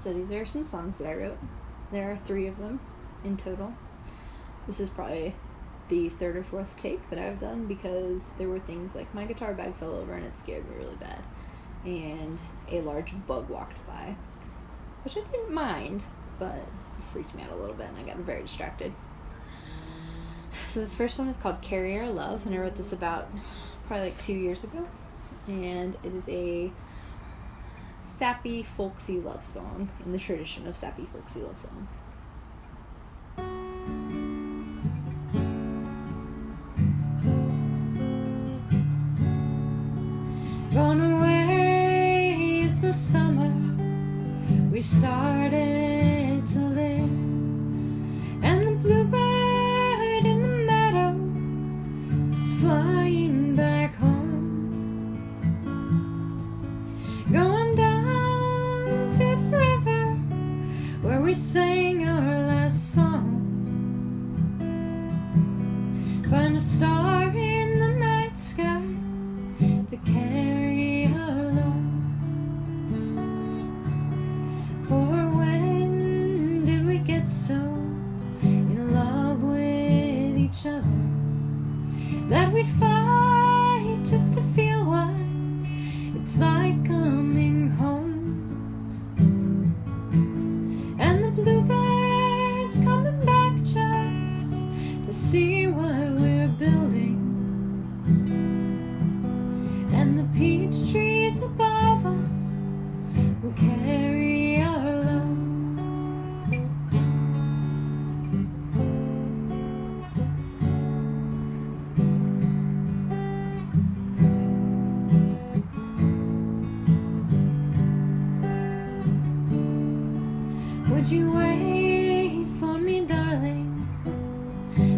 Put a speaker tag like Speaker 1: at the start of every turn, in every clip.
Speaker 1: So these are some songs that I wrote. There are 3 of them in total. This is probably the 3rd or 4th take that I've done because there were things like my guitar bag fell over and it scared me really bad. And a large bug walked by, which I didn't mind, but it freaked me out a little bit and I got very distracted. So this first one is called Carrier Love, and I wrote this about probably like 2 years ago. And it is a sappy, folksy love song in the tradition of sappy, folksy love songs. Gone away is the summer we started to live, and the bluebird in the meadow is flying back home. Going down to the river where we sang our last song. Find a star in the night sky to carry our love. For when did we get so in love with each other that we'd fight just to feel what it's like coming home? And the bluebirds coming back just to see what we're building, and the peach trees above us will carry our love. Would you wait for me, darling,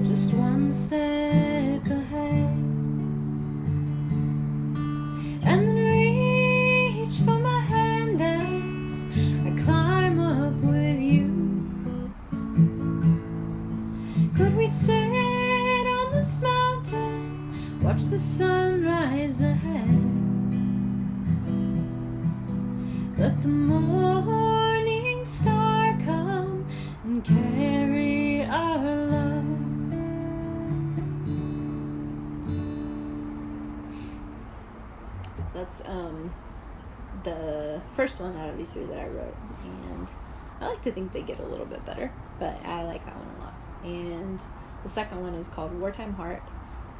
Speaker 1: just one step ahead, and then reach for my hand as I climb up with you? Could we sit on this mountain, watch the sun rise ahead, let the morning star come and carry our love? So that's the first one out of these 3 that I wrote, and I like to think they get a little bit better, but I like that one a lot. And the second one is called Wartime Heart,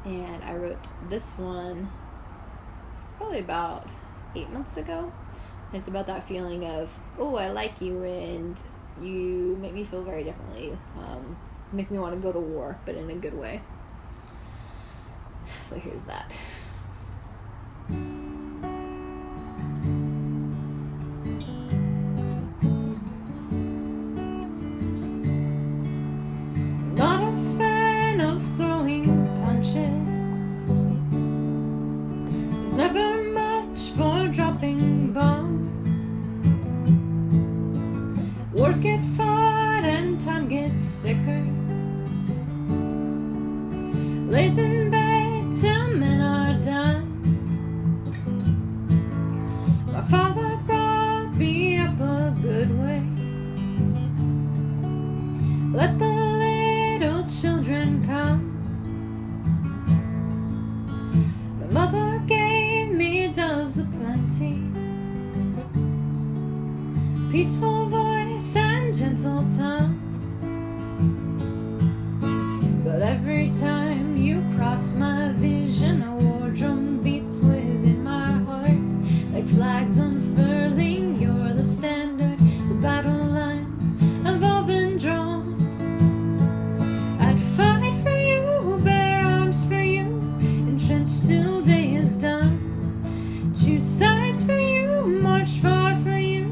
Speaker 1: and I wrote this one probably about 8 months ago. And it's about that feeling of, oh, I like you and you make me feel very differently, make me want to go to war, but in a good way. So here's that. Not a fan of throwing punches. There's never much for dropping bombs. Wars get fought and time gets sicker. Lays in bed till men are done. My father brought me up a good way. Let the little children come. My mother gave me doves aplenty, peaceful voice and gentle tongue. But every time you cross my vision, a war drum beats within my heart. Like flags unfurling, you're the standard. The battle lines have all been drawn. I'd fight for you, bear arms for you, entrenched till day is done. Choose sides for you, march far for you.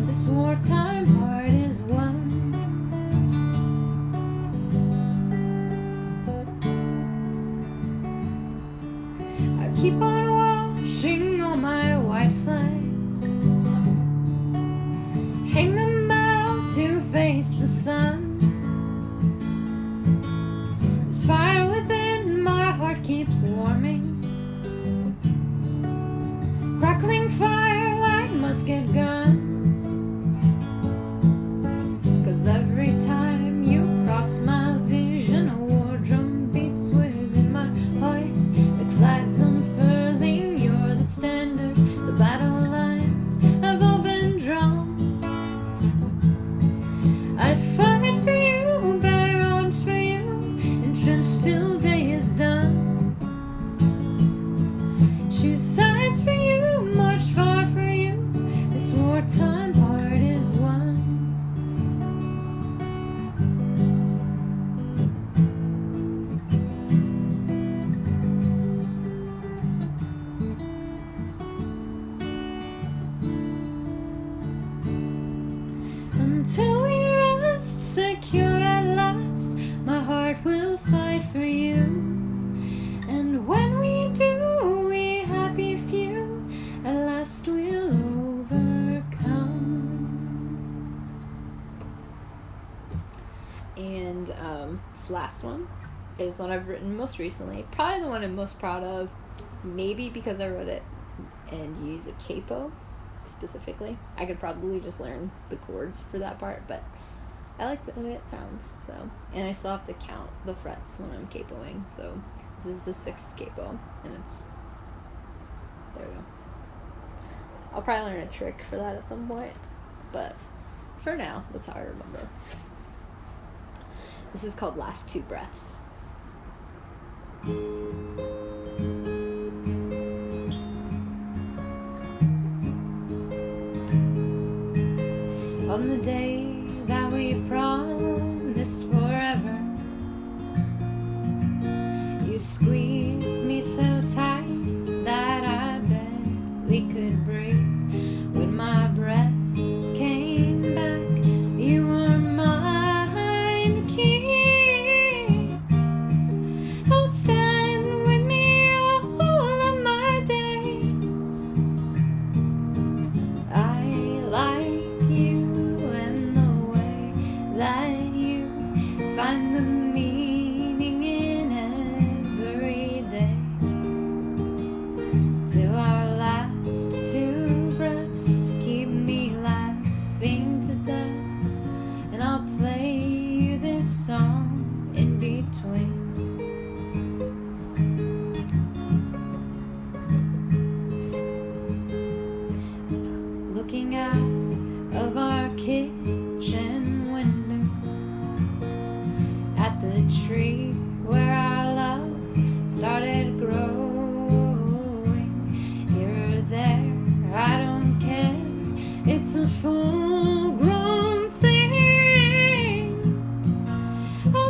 Speaker 1: This wartime heart is one. I keep on washing all my white flags, hang them out to face the sun. This fire within my heart keeps warming, crackling fire like musket guns. till we rest secure at last. My heart will fight for you, and when we do, we happy few, at last we'll overcome. And this last one is the one I've written most recently, probably the one I'm most proud of, maybe because I wrote it and use a capo specifically. I could probably just learn the chords for that part, but I like the way it sounds. So, and I still have to count the frets when I'm capoing. So this is the 6th capo, and it's, there we go. I'll probably learn a trick for that at some point, but for now, that's how I remember. This is called Last Two Breaths. On the day that we promised forever, you squeezed me so tight that I barely could breathe. When my breath came back, you were mine to keep. Oh, stand with me all of my days. I like you and the way that you find the meaning in every day. Till our last two breaths keep me laughing to death, and I'll play you this song in between. Looking out of our kitchen window at the tree where our love started growing. Here or there, I don't care, it's a full-grown thing. Oh,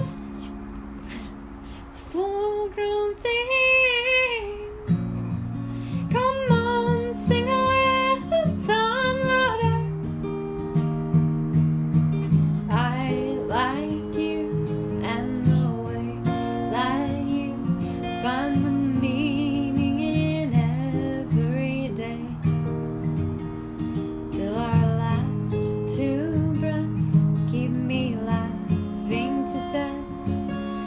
Speaker 1: it's a full-grown thing. Come on, sing a little louder. I like you and the way that you find the meaning in every day. Till our last two breaths keep me laughing to death,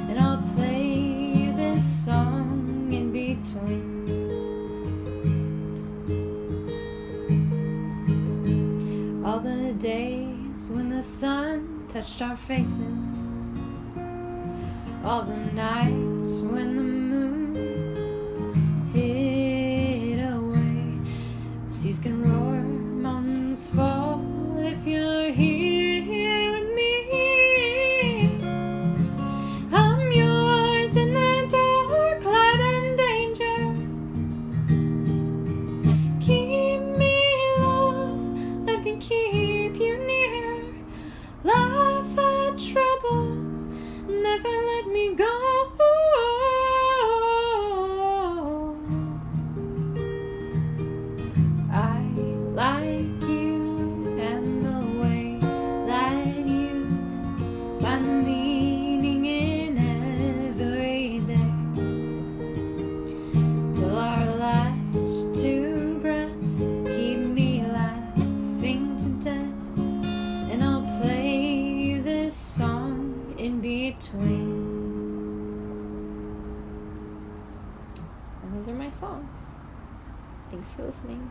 Speaker 1: and I'll play you this song in between. All the days when the sun touched our faces, all the nights when the moon hid away. Seas can roar, mountains fall, if you're here with me. I'm yours in the dark, light and danger. Keep me, love, let me keep you near. Laugh at trouble, never let me go. I like you and the way that you find the meaning in every day. Till our last two breaths keep me laughing to death, and I'll play you this song in between. And those are my songs. Thanks for listening.